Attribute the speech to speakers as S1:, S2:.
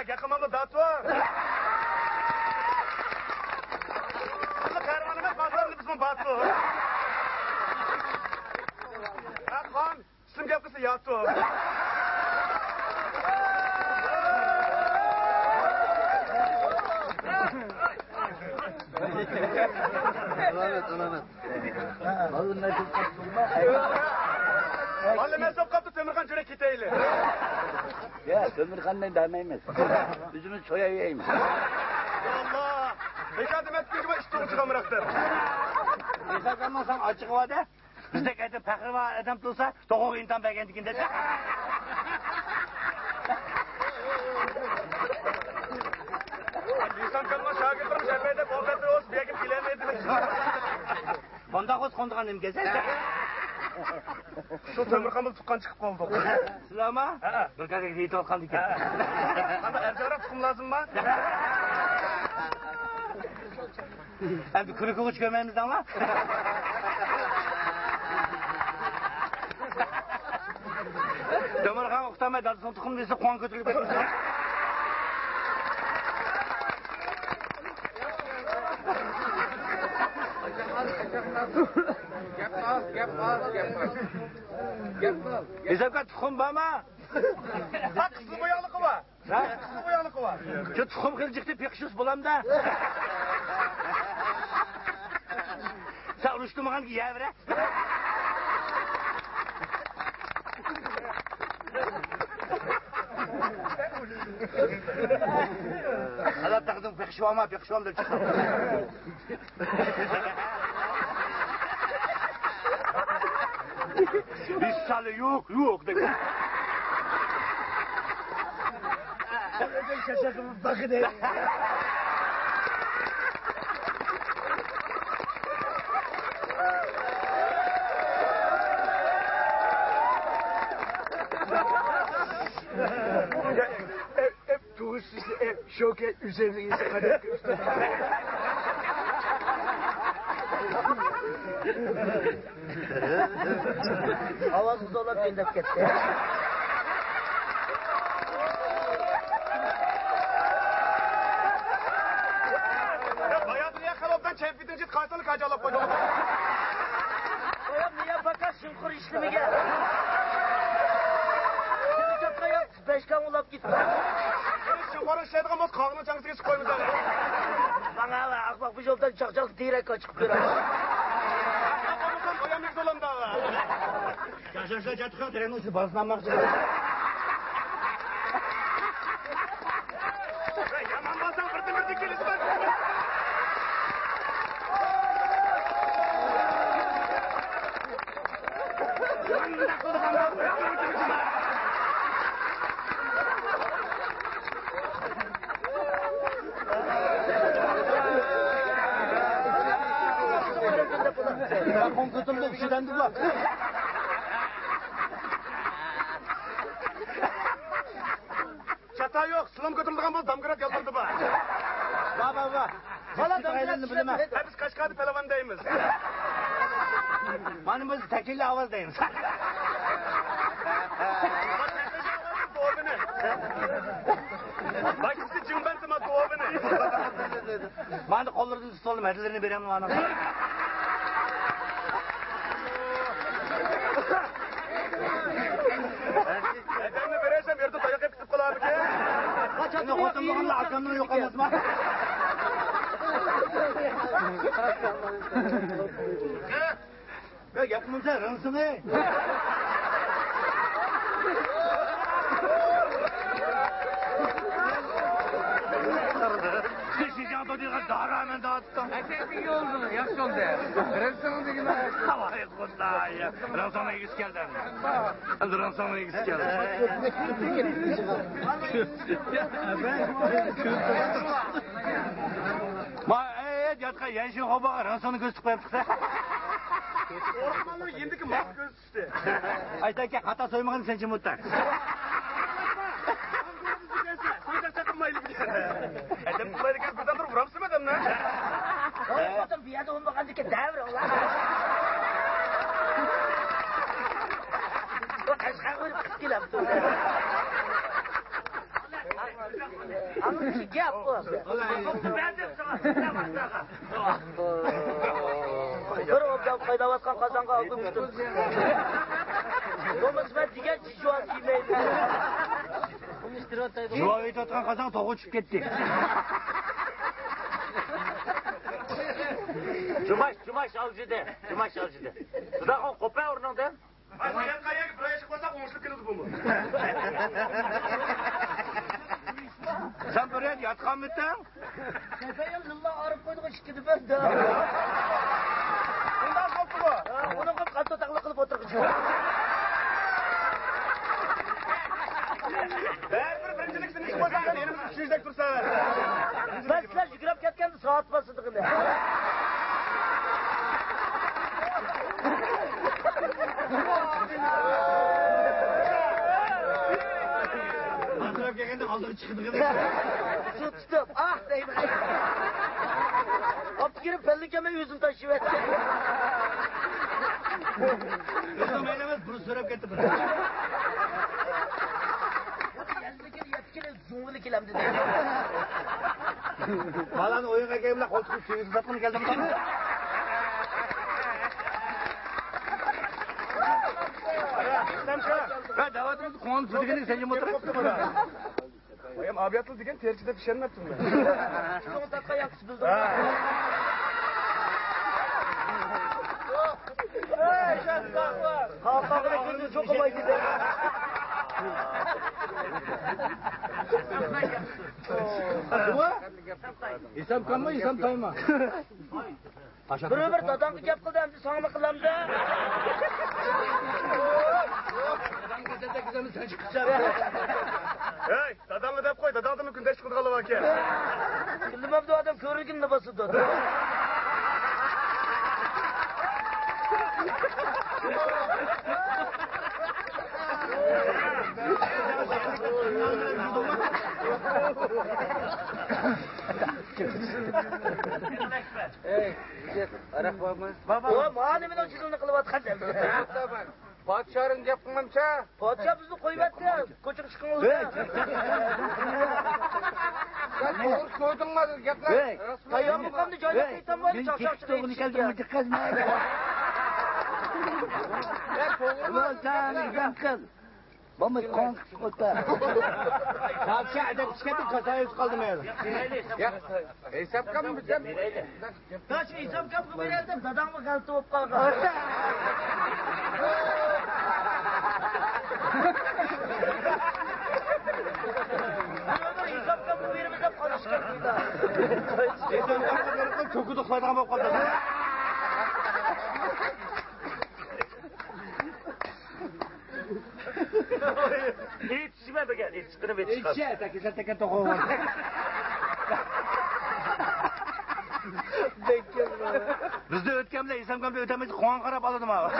S1: Yakınmamda dağıtı var. Kızı kahramanıma pazarını bizim batı. Kan, sizin yapısı yatı.
S2: Alamet. Alın ne çok kaptırma.
S1: Vallahi ben sok kaptı Temirkan çörek giteyli.
S2: Ya Temirkan'la demeyimiz. Yüzümüz soya yiyeyim.
S1: Allah! Peki met gücüme işte çıkamıraktır.
S2: Esasından sen açık havada. Bizde kendi fakir var adam tutsa tokuk insan beğendikinde de.
S1: İnsan kalma şagirtlerim şefede konfetli olsun bir ekip bilemedi.
S2: Kondak olsun kondakanım gezer.
S1: Şu Temirkan'da tukkan çıkıp kaldı.
S2: Sılama? Bir kere gidip olkan diken.
S1: Kanda ercara tukum lazım mı?
S2: Hem bir kırık uç gömemiz ama. Temirkan okutamaydı. Son tukum değilse kuan götürüp etmiş. Bizimki tukum var mı?
S1: Ha kızlı boyalıkı var. Kızlı boyalıkı var.
S2: Şu tukum kılcıktı pekşus bulam da. Sen uğraştırmağın ki yavre. Allah takdım pekşuama da çıktı. Bir salı yok dedi.
S1: Şaşırdım bakın ey. Hep turist hep şoket üzerine kadar göster.
S2: Havası dolap yendak gitti.
S1: Bayağı niye kaloptan çevredince kaysalı kacalap koydum.
S2: Bayağı niye bakar şınkur işlemi gel. Seni çok kayıp 5 kan olap gitti.
S1: Şınkurun şeyde kalmaz kağının çankısını geçip koymuş öyle.
S2: Bana ala bak bu yoldan çakçalık direk açık bir.
S1: Yapamazsan koyamayız olan da.
S2: Şaşırsa çatıkan trenin üstü baslanmak için.
S1: Yaman basan fırtın gelisi ben.
S2: Ben konkutumda bir şeyden dur lan.
S1: Çata yok, sılım götürüldü ama damgırat yaldırdı bana.
S2: Baba. Valla damgırat bilmem.
S1: Hepimiz Kaşgar'da Pelavan'dayız.
S2: Manımız tekille avazdayız.
S1: Bak sizi cımbentime doğabını.
S2: Ben de kollarını tutalım, ellerini veremem anam.
S1: Edemle vereysem yerde dayak hep kısıp kal abi ki.
S2: Şimdi kotumluğunla arkamdan yok anlatma. Ya yapmamıza rınsını. Sıçacağım da diye daha rağmen dağıttım.
S3: Ekmek iyi oldu, yaş oldu. Rınsını da gibi.
S2: Havayı kutla ya. Rınsana ilgisi geldi. Rınsana ilgisi geldi. Ma yatka yenşin hoba rınsana göz tıklayıp tıksa.
S1: Ormanlığı yendiki mat göz işte.
S2: Ayta ki hata soymağını sen için mutlak.
S1: Soyacak çakılmayla bir yere. Edem bulaydı gel birden durup vuramsın edem lan.
S2: Oğlum bir yerde olmadan ki devre ulan. O kaşkan koyup kız kilap dur.
S4: Anladın gap bu.
S2: Ben de sana.
S4: Bir obdan qaydavatqan qozonga oldim ushdim. Bo'lmasa men degan juvon kiymaydi.
S2: Juvon aytayotgan qozon to'g'ri tushib ketdi.
S5: Jumash aljida. Xudo qo'pa o'rningdan.
S1: Sen qayerga bir oy chiqmasa o'ngishib keladi bu.
S2: Sen buraya yatqanmiding?
S4: Kafayim lilla arib qo'ydi ishkidi banda.
S1: Bundan qo'pti bu.
S4: Uni qilib qatto taqlid qilib o'tiribdi.
S1: Baribir birinchilikni ish bo'lsa, elimiz kuchlijdek tursa.
S4: Ben sizlar yugurib ketganda soat bosdiqini.
S2: Hazırlık gelgende aldırı çıktık.
S4: Su tutup ah deyim. Hop girip pellik yeme yüzüm taşıverdi.
S2: Özüm eylemez bunu sürüp gitti.
S4: Yetkili zungulu kilemdi.
S2: Balan oyuna geldiğimde koltuğu suyuzu satmını geldim. Ben davatımızı konuğunu tutukini sen yum oturup.
S1: Oyam abiyatlı degan terchida pishirmabdim ben.
S4: So'ng taqqa yaxshi bildim. Ey şahslar. Qalqaqni ko'zi cho'qimaydi dedi.
S2: İsam kanma, İsam tayma.
S4: Bir dadamga gap qildi, endi sog'mi qilamda.
S1: Hey, dadamni deb qo'y, dadamni kundash qilib qolib aka.
S4: Nima bu odam ko'rigimni bosdi.
S3: Ey, arak var mı?
S4: O mani men ochilni qilyapti qanday.
S3: Podshohning gap qilmamcha.
S4: Podshoh bizni qo'yibdi. Ko'chib chiqing.
S3: Sen to'g'ri ko'rdingmi gaplar?
S4: Tayoqni qanday joyga qo'ytam bo'ldi, chaqchaq
S2: To'g'ri keldim, diqqatmaydi. Ulan sen İsam kız. Bomba kon çıkıttı. Kalça edip çıkarttı, kasaya yüz kaldım ya.
S3: Ya, hesapkan mı sen?
S4: Taş isam kap qilib berdim, dadamni qalti bo'lib qolgan. İsam kap qilib berib deb qolishgan edi.
S2: İsam kapı çok uduqlaydigan bo'lib qoldi.
S5: Yetishmadigan, yetishtirib yetishgan.
S2: İçe, tekin to'g'ri var. Bizde o'tganlar İsam kapı o'tamiz, qo'ng'on qarab oldim ha.